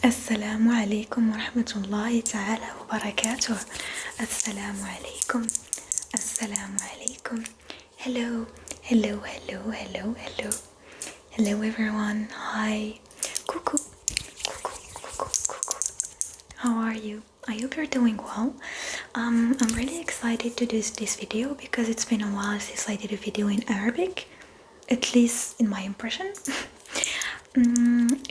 السلام عليكم ورحمة الله تعالى وبركاته. السلام عليكم. السلام عليكم. Hello, hello, hello, hello, hello. Hello everyone. Hi. Cuckoo, cuckoo, cuckoo, cuckoo. How are you? I hope you're doing well. I'm really excited to do this video because it's been a while since I did a video in Arabic, at least in my impression.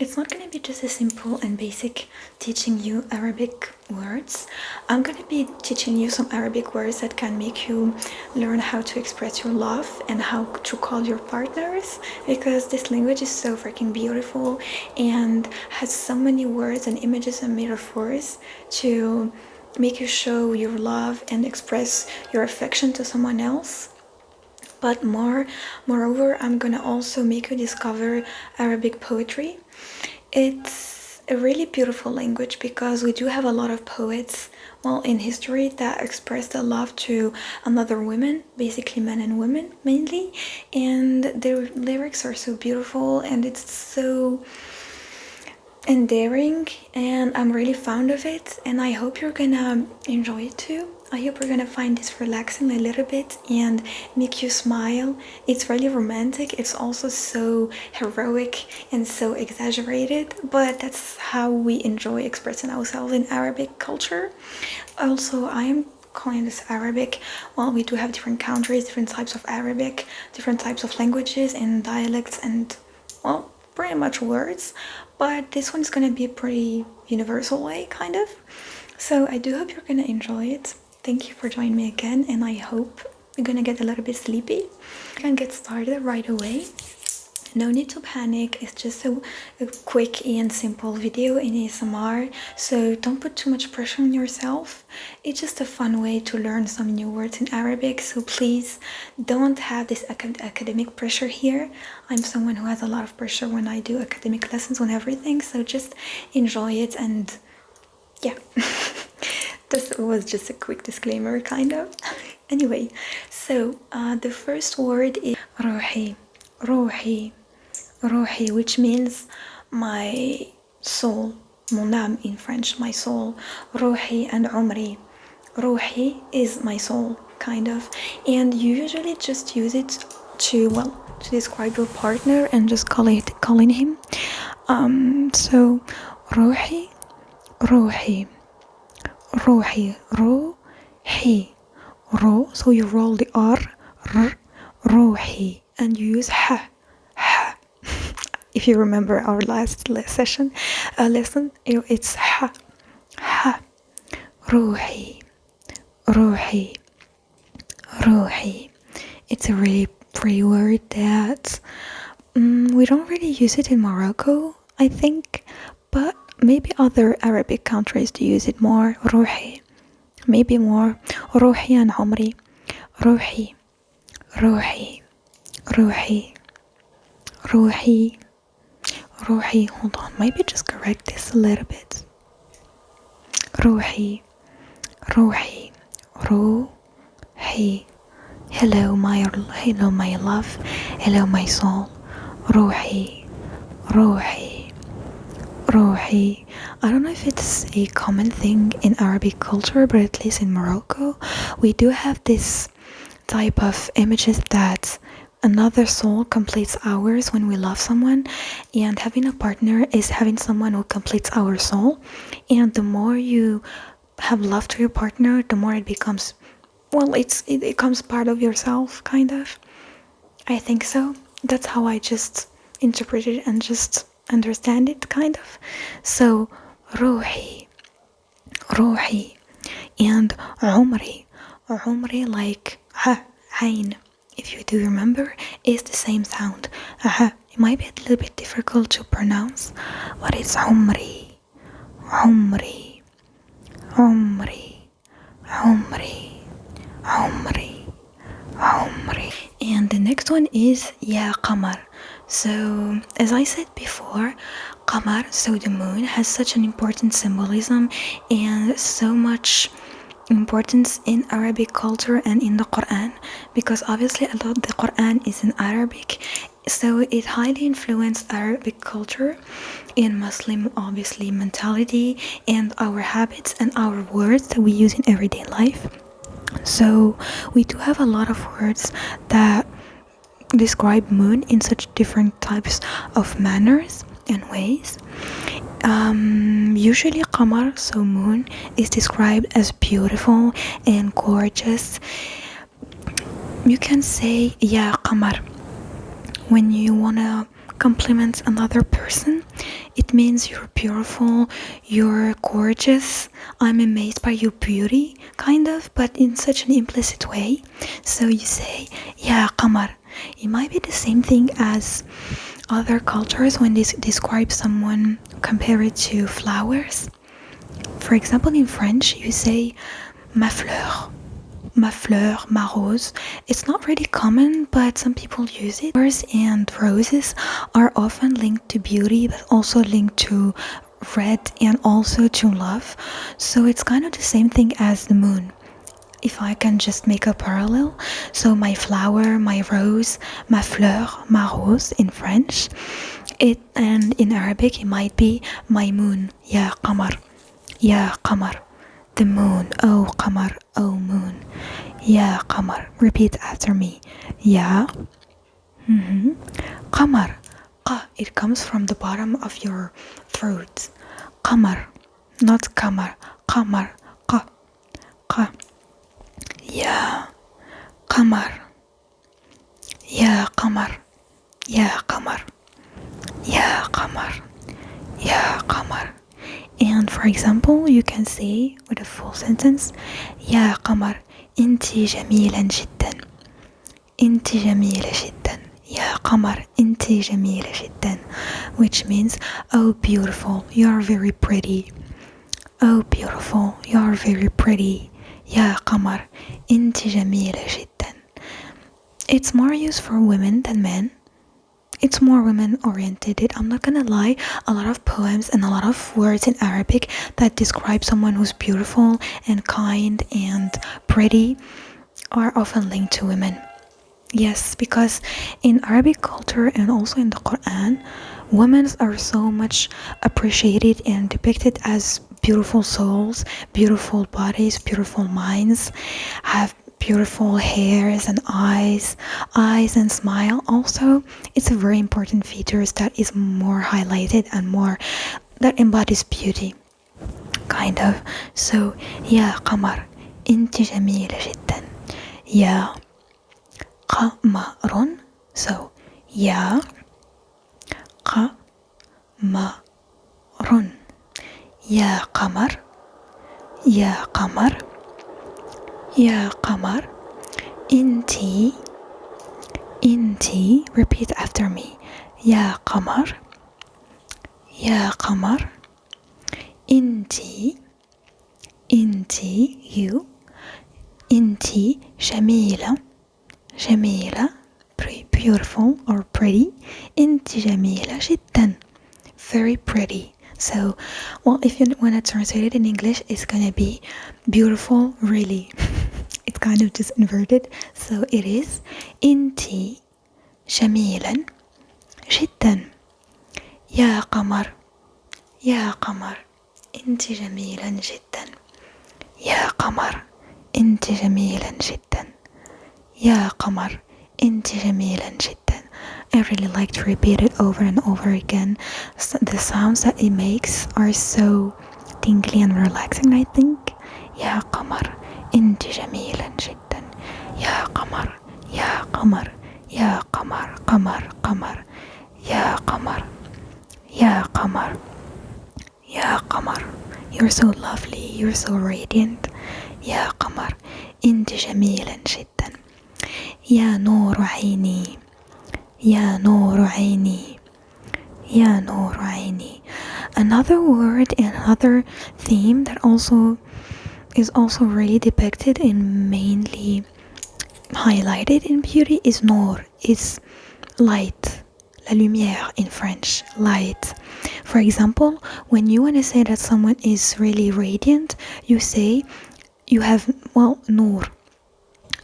It's not going to be just a simple and basic teaching you Arabic words. I'm going to be teaching you some Arabic words that can make you learn how to express your love and how to call your partners, because this language is so freaking beautiful and has so many words and images and metaphors to make you show your love and express your affection to someone else. But moreover, I'm gonna also make you discover Arabic poetry. It's a really beautiful language because we do have a lot of poets, well, in history that express their love to another women, basically men and women mainly, and their lyrics are so beautiful and it's so endearing, and I'm really fond of it, and I hope you're gonna enjoy it too. I hope you're gonna find this relaxing a little bit and make you smile. It's really romantic. It's also so heroic and so exaggerated, but that's how we enjoy expressing ourselves in Arabic culture. Also, I am calling this Arabic. Well, we do have different countries, different types of Arabic, different types of languages and dialects and, well, pretty much words, but this one's gonna be a pretty universal way, kind of. So I do hope you're gonna enjoy it. Thank you for joining me again, and I hope you're gonna get a little bit sleepy. You can get started right away. No need to panic. It's just a quick and simple video in ASMR, so don't put too much pressure on yourself. It's just a fun way to learn some new words in Arabic, so please don't have this academic pressure here. I'm someone who has a lot of pressure when I do academic lessons on everything, so just enjoy it. And yeah. This was just a quick disclaimer, kind of. Anyway, so the first word is روحي. روحي. روحي, which means my soul. Mon âme in French, my soul. روحي and عمري. روحي is my soul, kind of. And you usually just use it to describe your partner and just calling him. So روحي. روحي. روحي. روحي. Ro, so you roll the R. روحي. And you use ح. If you remember our last lesson, it's ح. روحي. روحي. روحي. It's a really pretty word that we don't really use it in Morocco, I think, but maybe other Arabic countries do use it more. روحي. Maybe more. روحي and عمري. روحي. روحي. روحي. روحي. روحي. Hold on, maybe just correct this a little bit. روحي. روحي. روحي. Hello my love. Hello my soul. روحي. روحي. روحي. I don't know if it's a common thing in Arabic culture, but at least in Morocco, we do have this type of images that another soul completes ours when we love someone, and having a partner is having someone who completes our soul. And the more you have love to your partner, the more it becomes, well, it becomes part of yourself, kind of. I think so. That's how I just interpret it and just understand it, kind of. So روحي. روحي. And عمري. عمري, like عين, if you do remember, is the same sound. It might be a little bit difficult to pronounce, but it's عمري. عمري. عمري. عمري. عمري. عمري. And the next one is يا قمر. So as I said before, قمر, so the moon, has such an important symbolism and so much importance in Arabic culture and in the Quran, because obviously a lot of the Quran is in Arabic, so it highly influenced Arabic culture and Muslim obviously mentality and our habits and our words that we use in everyday life. So we do have a lot of words that describe moon in such different types of manners and ways. Usually qamar, so moon, is described as beautiful and gorgeous. You can say yeah qamar when you wanna compliment another person. It means you're beautiful, you're gorgeous, I'm amazed by your beauty, kind of, but in such an implicit way. So you say yeah qamar. It might be the same thing as other cultures when they describe someone, compare it to flowers. For example, in French, you say ma fleur, ma rose. It's not really common, but some people use it. Flowers and roses are often linked to beauty, but also linked to red and also to love. So it's kind of the same thing as the moon. If I can just make a parallel, so my flower, my rose, ma fleur, ma rose in French, and in Arabic it might be my moon, ya qamar, the moon, oh qamar, oh moon, ya qamar. Repeat after me, ya, qamar, qa. It comes from the bottom of your throat, qamar, not qamar, qamar, qa, qa. يا قمر يا قمر يا قمر يا قمر يا قمر. And for example, you can say with a full sentence يا قمر انت جميلا جدا انت جميلة جدا يا قمر انت جميلة جدا, which means oh beautiful, you are very pretty, oh beautiful, you are very pretty, يا قمر انت جميلة جدا. It's more used for women than men. It's more women oriented. I'm not gonna lie, a lot of poems and a lot of words in Arabic that describe someone who's beautiful and kind and pretty are often linked to women. Yes, because in Arabic culture and also in the Quran, women are so much appreciated and depicted as beautiful souls, beautiful bodies, beautiful minds, have beautiful hairs and eyes and smile. Also, it's a very important feature that is more highlighted and more that embodies beauty, kind of. So, يا قمر انت جميلة جدا يا قمر. So يا قمر يا قمر يا قمر يا قمر انتي repeat after me يا قمر يا قمر انتي you انتي جميلة beautiful or pretty انتي جميلة جدا very pretty. So, well, if you want to translate it in English, it's gonna be beautiful, really. It's kind of just inverted. So it is انتي جميلا جدا يا قمر انتي جميلا جدا يا قمر انتي جميلا جدا يا قمر انتي جميلا جدا. I really like to repeat it over and over again. The sounds that it makes are so tingly and relaxing, I think. يا قمر انت جميلا جدا يا قمر يا قمر يا قمر قمر يا قمر يا قمر يا قمر. You're so lovely, you're so radiant. يا قمر انت جميلا جدا يا نور عيني يا نور عيني يا نور عيني. Another word and another theme that is also really depicted and mainly highlighted in beauty is noor, is light, la lumière in French, light. For example, when you want to say that someone is really radiant, you say you have, well, Noor.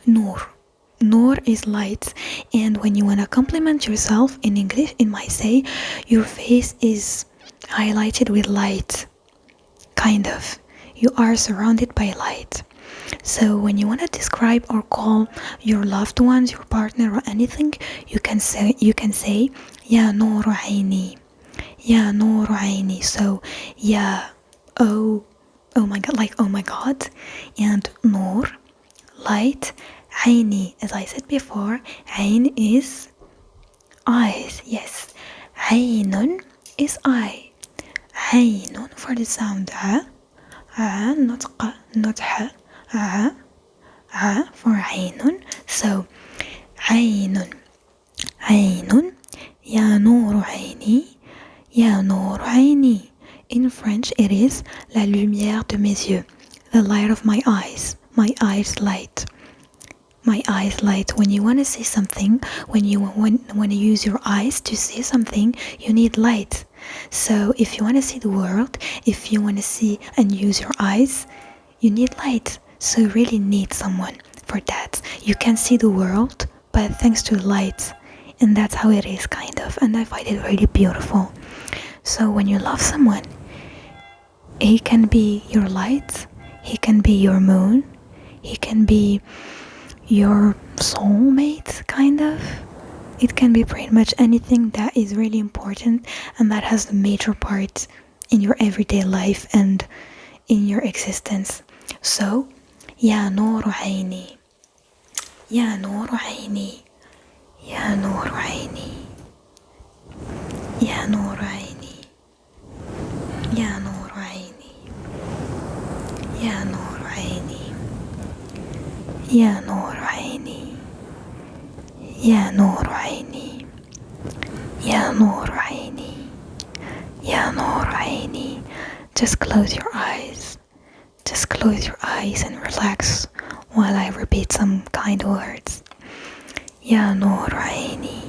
Noor. Noor is light. And when you want to compliment yourself in English, it might say your face is highlighted with light. Kind of. You are surrounded by light. So when you want to describe or call your loved ones, your partner or anything, you can say Ya Noor Aini. Ya Noor Aini. So Ya, oh my god, like oh my god, and Noor, light, Aini, as I said before, Ain is eyes. Yes, Ainun is eye. Ainun for the sound not qa, not ha, for Ainun. So Ainun, Ainun, Ya Noor Aini, Ya Noor Aini. In French, it is la lumière de mes yeux, the light of my eyes. My eyes light. My eyes light. When you want to see something, when you want to use your eyes to see something, you need light. So if you want to see the world, if you want to see and use your eyes, you need light. So you really need someone for that. You can see the world, but thanks to light. And that's how it is, kind of. And I find it really beautiful. So when you love someone, he can be your light, he can be your moon, he can be your soulmate, kind of. It can be pretty much anything that is really important and that has a major part in your everyday life and in your existence. So, Ya Noor Aini, Ya Noor Aini, Ya Noor Aini, Ya Noor Aini, Ya Noor Aini, Ya Noor Aini, Ya Noor Aini, Ya Noor Aini, Ya Noor Aini, Ya Noor Aini. Just close your eyes. Just close your eyes and relax while I repeat some kind words. Ya Noor Aini,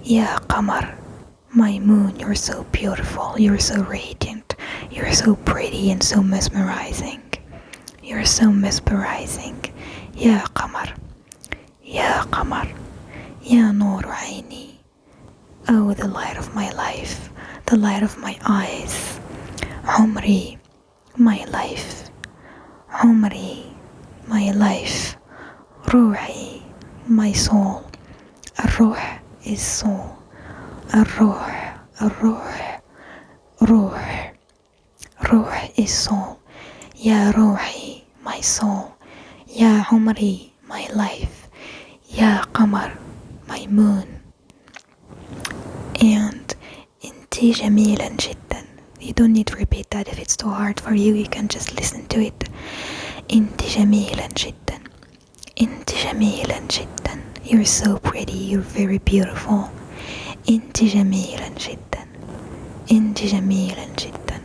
Ya Qamar, my moon, you're so beautiful, you're so radiant, you're so pretty and so mesmerizing. You're so mesmerizing. Ya Qamar, Ya Qamar, Ya Noor Aini. Oh, the light of my life, the light of my eyes. Umri, my life. Umri, my life. Ruhi, my soul. Ruh is soul. Ruh, Ruh, Ruh. Ruh is soul. Ya Ruhi, my soul. Ya Umri, my life. Ya Qamar, my moon. And Inti Jamilan Jiddan. You don't need to repeat that if it's too hard for you. You can just listen to it. Inti Jamilan Jiddan. Inti Jamilan Jiddan. You're so pretty. You're very beautiful. Inti Jamilan Jiddan. Inti Jamilan Jiddan.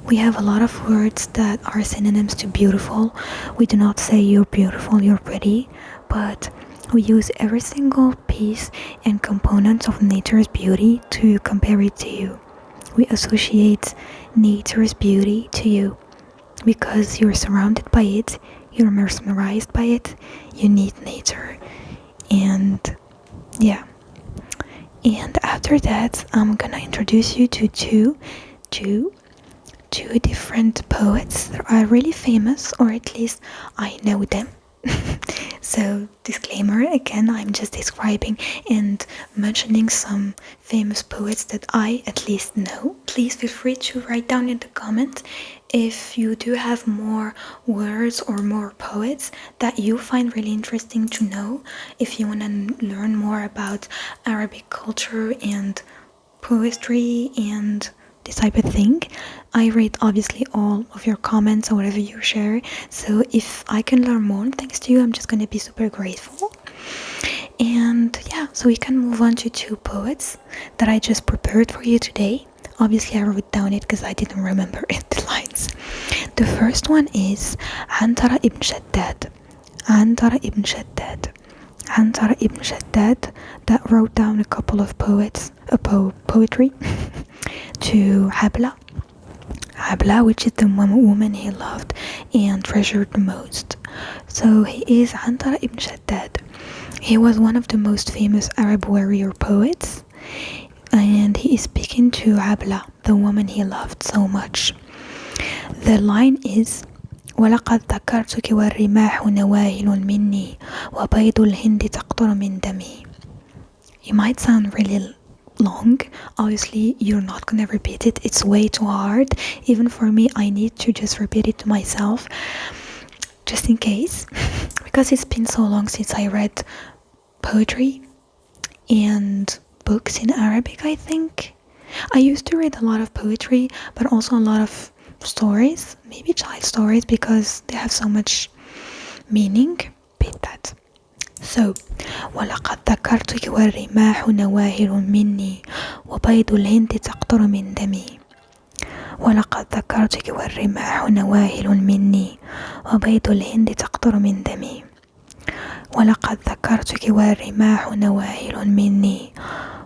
We have a lot of words that are synonyms to beautiful. We do not say you're beautiful, you're pretty, but we use every single piece and component of nature's beauty to compare it to you. We associate nature's beauty to you because you're surrounded by it, you're mesmerized by it, you need nature. And yeah. And after that, I'm gonna introduce you to two different poets that are really famous, or at least I know them. So disclaimer, again, I'm just describing and mentioning some famous poets that I at least know. Please feel free to write down in the comments if you do have more words or more poets that you find really interesting to know, if you want to learn more about Arabic culture and poetry and this type of thing. I read obviously all of your comments or whatever you share, so if I can learn more thanks to you, I'm just gonna be super grateful. And yeah, so we can move on to two poets that I just prepared for you today. Obviously I wrote down it because I didn't remember the lines. The first one is Antara ibn Shaddad. Antara ibn Shaddad. Antara ibn Shaddad, that wrote down a couple of poetry to Habla, which is the woman he loved, and treasured the most. So he is Antara ibn Shaddad. He was one of the most famous Arab warrior poets, and he is speaking to Abla, the woman he loved so much. The line is ولقد ذكرتك والرماح نواهل مني وبيض الهند تقطر من دمي. It might sound really long. Obviously, you're not gonna repeat it. It's way too hard. Even for me, I need to just repeat it to myself, just in case, because it's been so long since I read poetry and books in Arabic, I think. I used to read a lot of poetry, but also a lot of stories, maybe child stories, because they have so much meaning. Repeat that. So, ولقد ذكرتك والرماح نواهل مني وبيض الهند تقطر من دمي. ولقد ذكرتك والرماح نواهل مني وبيض الهند تقطر من دمي. ولقد ذكرتك والرماح نواهل مني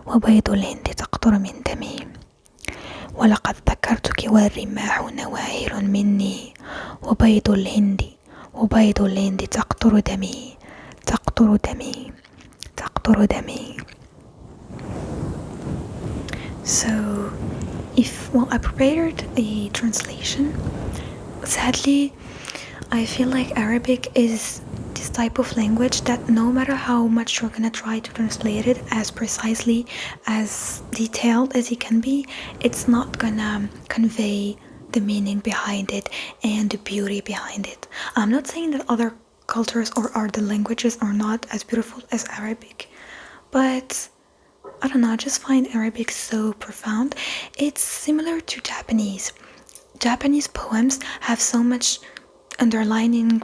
وبيض الهند تقطر من دمي. ولقد ذكرتك والرماح نواهل مني وبيض الهند تقطر دمي. تقطر دمي تقطر دمي. So, I prepared a translation. Sadly, I feel like Arabic is this type of language that no matter how much you're gonna try to translate it as precisely, as detailed as it can be, it's not gonna convey the meaning behind it and the beauty behind it. I'm not saying that other cultures or other languages are not as beautiful as Arabic, but I don't know, I just find Arabic so profound. It's similar to Japanese. Japanese poems have so much underlining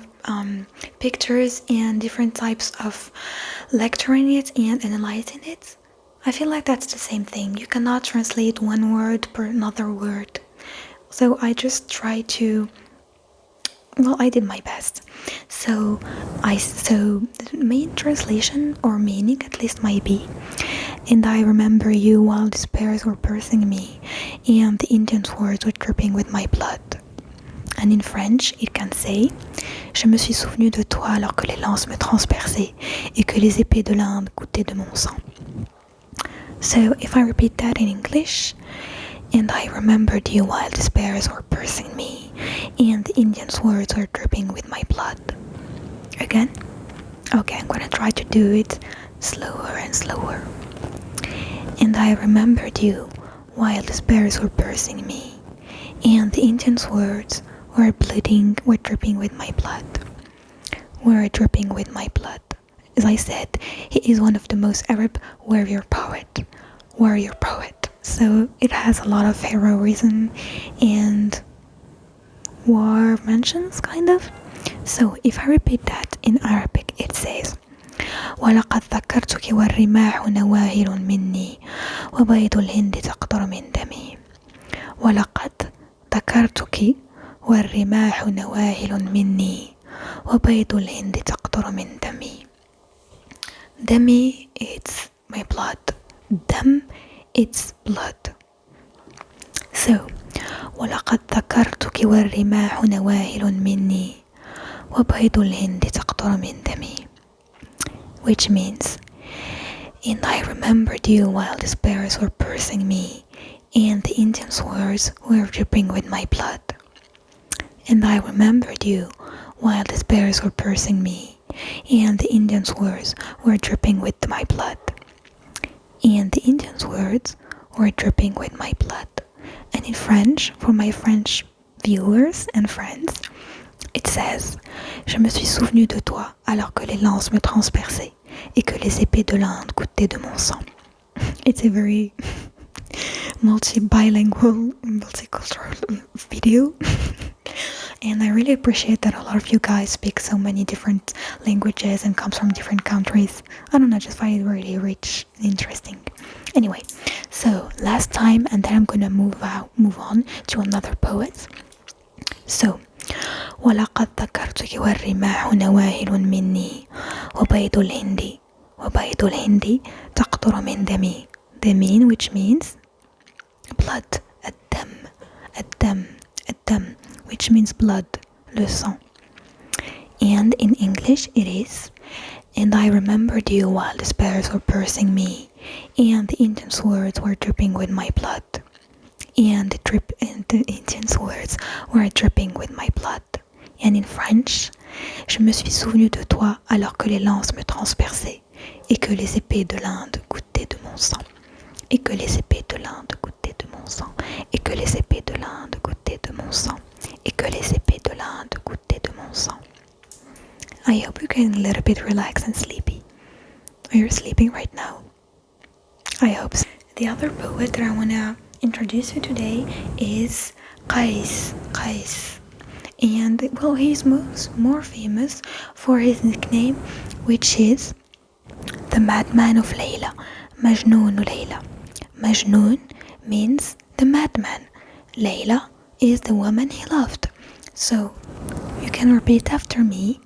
pictures and different types of lecturing it and analyzing it. I feel like that's the same thing. You cannot translate one word per another word. So I just try to, I did my best. So the main translation or meaning at least might be, and I remember you while the spears were piercing me, and the Indian swords were dripping with my blood. And in French, it can say, je me suis souvenu de toi alors que les lances me transperçaient et que les épées de l'Inde goûtaient de mon sang. So if I repeat that in English, and I remembered you while the spears were piercing me, and the Indian swords were dripping with my blood. Again? Okay, I'm gonna try to do it slower and slower. And I remembered you while the spears were piercing me, and the Indian swords were dripping with my blood. Were dripping with my blood. As I said, he is one of the most Arab warrior poet. So it has a lot of heroism and war mentions, kind of. So if I repeat that in Arabic, it says, ولقد ذكرتك والرماح نواهل مني وبيض الهند تقطر من دمي. ولقد ذكرتك والرماح نواهل مني وبيض الهند تقطر من دمي. Demi, it's my blood. Dam, it's blood. So, ولقد ذكرتك والرماح نواهل مني وبيض الهند تقطر من دمي. Which means, and I remembered you while the spears were piercing me, and the Indian swords were dripping with my blood. And I remembered you while the spears were piercing me, and the Indian swords were dripping with my blood. And the Indian swords were dripping with my blood. And in French, for my French viewers and friends, it says, je me suis souvenu de toi alors que les lances me transperçaient et que les épées de l'Inde goûtaient de mon sang. It's a very multi-bilingual, multicultural video. And I really appreciate that a lot of you guys speak so many different languages and comes from different countries. I don't know, I just find it really rich and interesting. Anyway, so last time, and then I'm gonna move on to another poet. So, ولقد ذكرتك والرماح نواهل مني وبيض الهند تقطر من دمي. Damin, which means blood. الدم, which means blood. le sang. And in English it is, and I remembered you while the spells were piercing me, and the intense words were dripping with my blood. And the intense words were dripping with my blood. And in French, je me suis souvenu de toi alors que les lances me transperçaient, et que les épées de l'Inde goûtaient de mon sang. Et que les épées de l'Inde goûtaient de mon sang. Et que les épées de l'Inde goûtaient de mon sang. Et que les épées de l'Inde goûtaient de mon sang. I hope you're getting a little bit relaxed and sleepy. Are you sleeping right now? I hope so. The other poet that I want to introduce you today is Kais. And well, he's more famous for his nickname, which is the Madman of Leila, Majnoon Leila. Majnoon means the madman. Leila is the woman he loved. So you can repeat after me,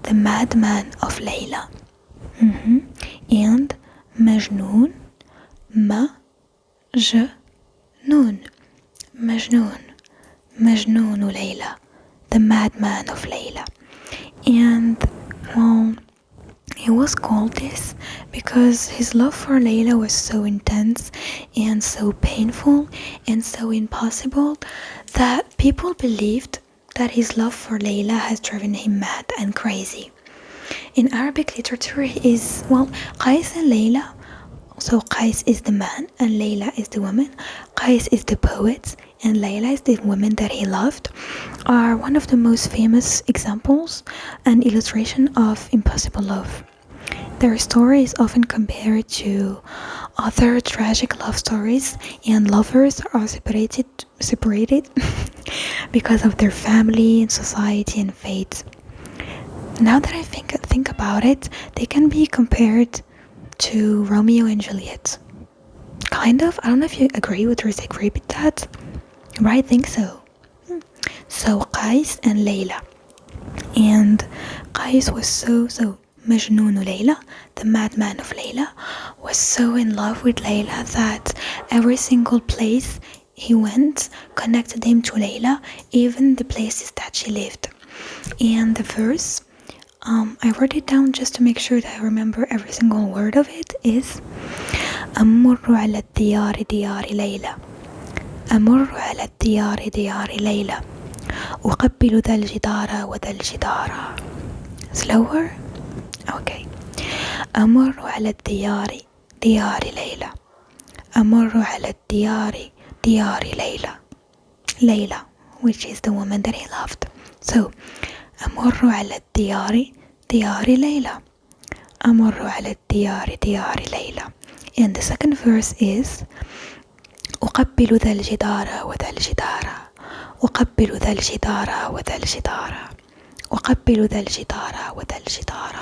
the Madman of Leila. And Majnoon, Majnoon Leila, the Madman of Leila. And well, he was called this because his love for Leila was so intense and so painful and so impossible that people believed that his love for Leila has driven him mad and crazy. In Arabic literature is, well, Kais and Leila. So Kais is the man and Leila is the woman. Kais is the poet and Leila is the woman that he loved, are one of the most famous examples and illustration of impossible love. Their story is often compared to other tragic love stories, and lovers are separated because of their family and society and fate. Now that I think about it, they can be compared to Romeo and Juliet. Kind of. I don't know if you agree or disagree with that. But I think so. So Kais and Leila. And Kais was so Majnoon Leila, the madman of Leila, was so in love with Leila that every single place he went connected him to Leila, even the places that she lived. And the verse, I wrote it down just to make sure that I remember every single word of it, is أمر على الديار ديار ليلى أمر على الديار ديار ليلى أقبل ذا الجدار وذا الجدار. Slower? Okay. أمر على الديار ديار ليلى أمر على الديار ديار ليلى. Leila, which is the woman that he loved. So أمر على الديار ديار ليلى أمر على الديار ديار ليلى. And the second verse is أقبل ذا الجدار وذا الجدار أقبل ذا الجدار وذا الجدار أقبل ذا الجدار وذا الجدار.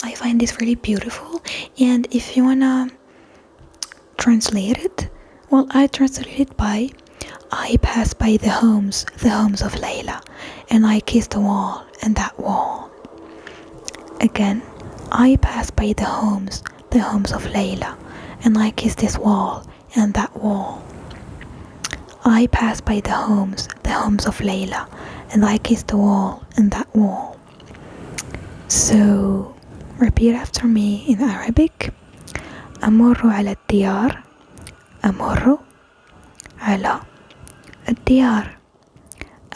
I find this really beautiful, and if you wanna translate it, well, I translate it by I pass by the homes of Leila, and I kiss the wall and that wall. Again, I pass by the homes of Leila, and I kiss this wall and that wall. I pass by the homes of Leila, and I kiss the wall and that wall. So repeat after me in Arabic. أمر على الديار أمر على الديار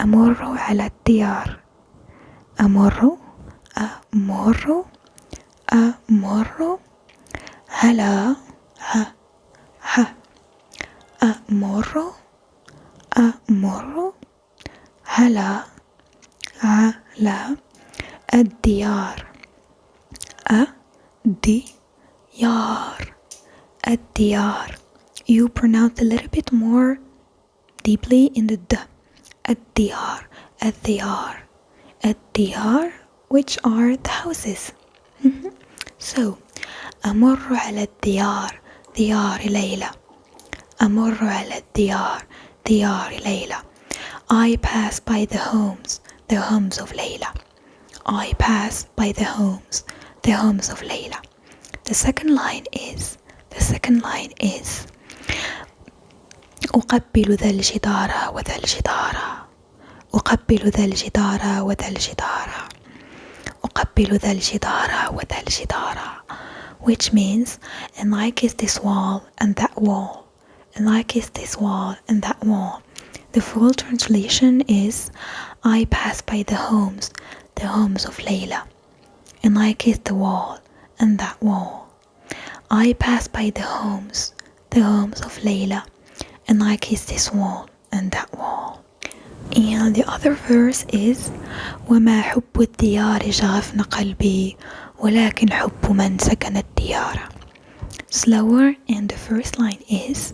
أمر على الديار أمر على أمر على الديار الديار. You pronounce a little bit more deeply in the d. الديار, which are the houses. So أمر على الديار ديار ليلى أمر على الديار ديار ليلى. I pass by the homes of Leila. I pass by the homes of Leila. The second line is أقبل ذا الجدار وذا الجدار أقبل ذا الجدار وذا الجدار. أقبل ذا الجدار وذا الجدار. Which means, and I kiss this wall and that wall. And I kiss this wall and that wall. The full translation is, I pass by the homes of Leila. And I kiss the wall and that wall. I pass by the homes of Leila. And I kiss this wall and that wall. And the other verse is, وما حب الديار شغفن قلبي ولكن حب من سكن الديار. Slower, and the first line is,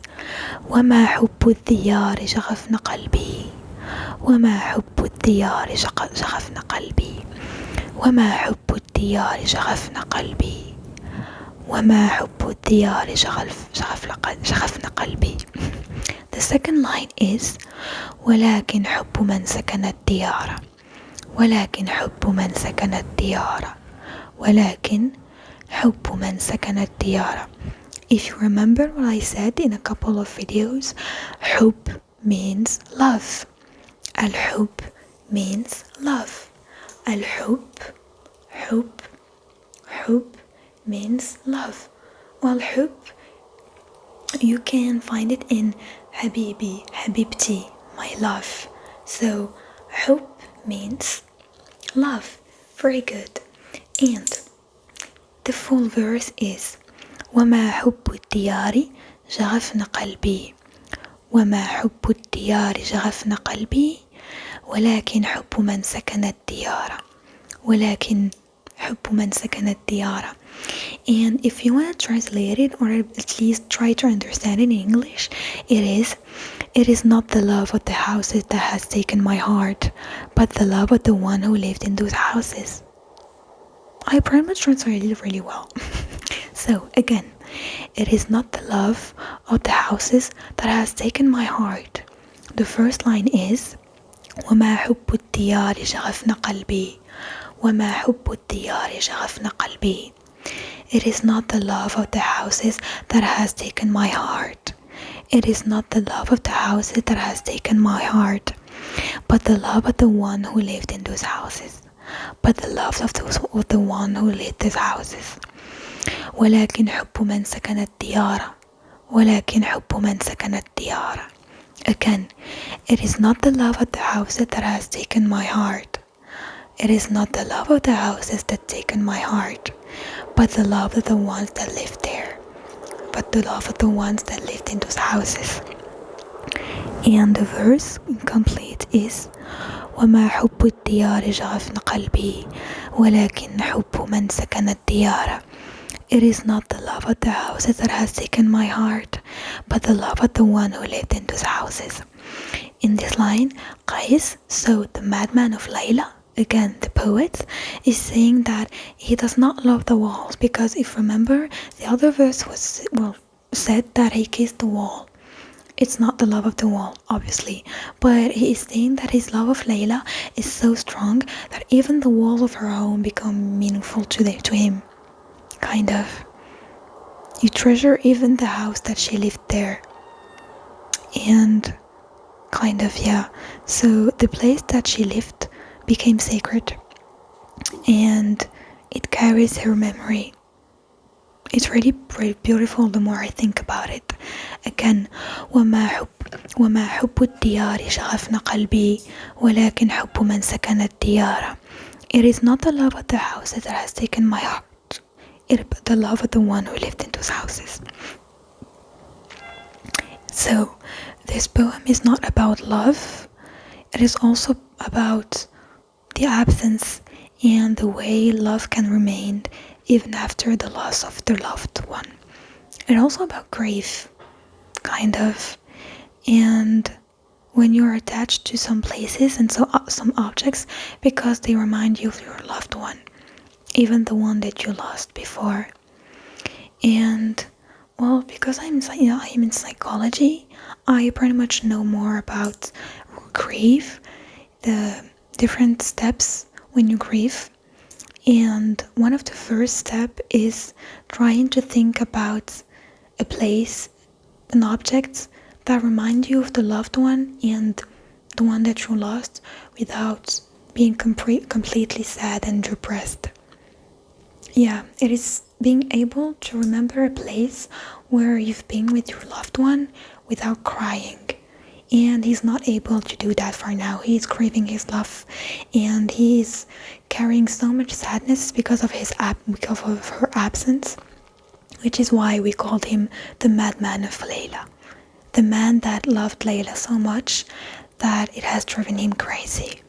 وما حب الديار شغفن قلبي وما حب الديار شغفن قلبي وما حب الديار شغفن قلبي وما حب الديار شغفن قلبي. The second line is, ولكن حب من سكن الديار ولكن حب من سكن الديار ولكن حب من سكن الديار. If you remember what I said in a couple of videos, حب means love. الحب means love. الحب حب means love. Well, حب, you can find it in حبيبي حبيبتي, my love. So حب means love. Very good. And the full verse is, وما حب الديار شغفن قلبي وما حب الديار شغفن قلبي ولكن حب من سكن الديار ولكن حب من سكن الديار. And if you want to translate it, or at least try to understand it in English, it is not the love of the houses that has taken my heart, but the love of the one who lived in those houses. I pretty much translated it really well. So again, it is not the love of the houses that has taken my heart. The first line is, وما حب الديار شغفن قلبي وما حب الديار شغفن قلبي. It is not the love of the houses that has taken my heart. It is not the love of the houses that has taken my heart, but the love of the one who lived in those houses. But the love of the one who lived these houses. ولكن حب من سكن الديار ولكن حب من سكن الديار. Again, it is not the love of the houses that has taken my heart. It is not the love of the houses that taken my heart, but the love of the ones that lived there. But the love of the ones that lived in those houses. And the verse incomplete is, وما حب الديار شغفن قلبي ولكن حب من سكن الديار. It is not the love of the houses that has taken my heart, but the love of the one who lived in those houses. In this line, Kais, so the madman of Leila, again the poet, is saying that he does not love the walls, because if remember, the other verse was said that he kissed the wall. It's not the love of the wall, obviously, but he is saying that his love of Leila is so strong that even the walls of her home become meaningful to him. Kind of. You treasure even the house that she lived there. And kind of, yeah. So the place that she lived became sacred. And it carries her memory. It's really beautiful the more I think about it. Again, وما حب الديار شغفن قلبي ولكن حب من سكن الديار. It is not the love of the houses that has taken my heart, but the love of the one who lived in those houses. So this poem is not about love. It is also about the absence and the way love can remain even after the loss of the loved one. It's also about grief, kind of. And when you're attached to some places and some objects because they remind you of your loved one, even the one that you lost before. And well, because I'm in psychology, I pretty much know more about grief, the different steps when you grieve. And one of the first steps is trying to think about a place, an object that remind you of the loved one, and loved one that you lost without being completely sad and depressed. Yeah, it is being able to remember a place where you've been with your loved one without crying. And he's not able to do that for now. He's grieving his love, and he's carrying so much sadness because of because of her absence, which is why we called him the madman of Leila. The man that loved Leila so much that it has driven him crazy.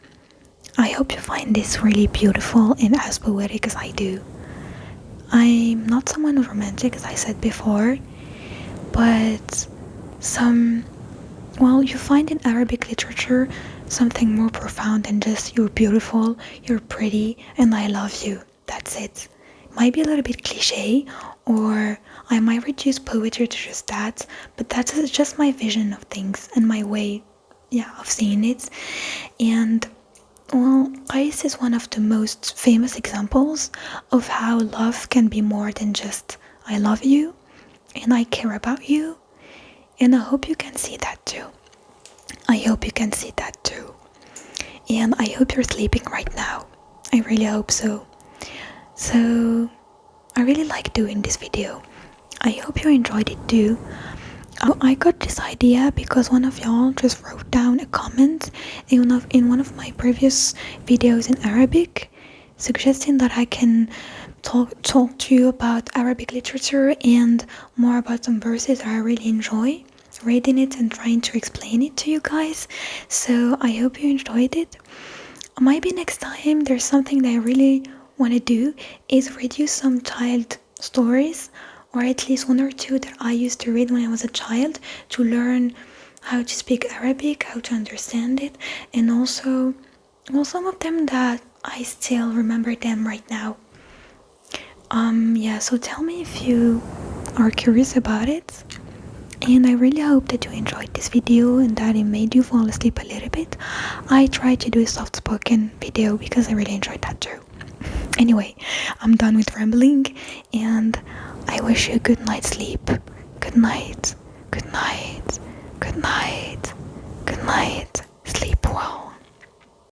I hope you find this really beautiful and as poetic as I do. I'm not someone who's romantic, as I said before, but you find in Arabic literature something more profound than just you're beautiful, you're pretty, and I love you. That's it. Might be a little bit cliche, or I might reduce poetry to just that, but that's just my vision of things and my way, of seeing it. And Kais is one of the most famous examples of how love can be more than just I love you and I care about you, and I hope you can see that too. I hope you can see that too. And I hope you're sleeping right now. I really hope so. So, I really like doing this video. I hope you enjoyed it too. I got this idea because one of y'all just wrote down a comment in one of my previous videos in Arabic, suggesting that I can talk to you about Arabic literature and more about some verses that I really enjoy reading it and trying to explain it to you guys. So I hope you enjoyed it. Maybe next time there's something that I really want to do is read you some child stories, or at least one or two that I used to read when I was a child to learn how to speak Arabic, how to understand it, and also some of them that I still remember them right now. So tell me if you are curious about it. And I really hope that you enjoyed this video and that it made you fall asleep a little bit. I tried to do a soft-spoken video because I really enjoyed that too. Anyway, I'm done with rambling, and I wish you a good night's sleep. Good night, good night, good night.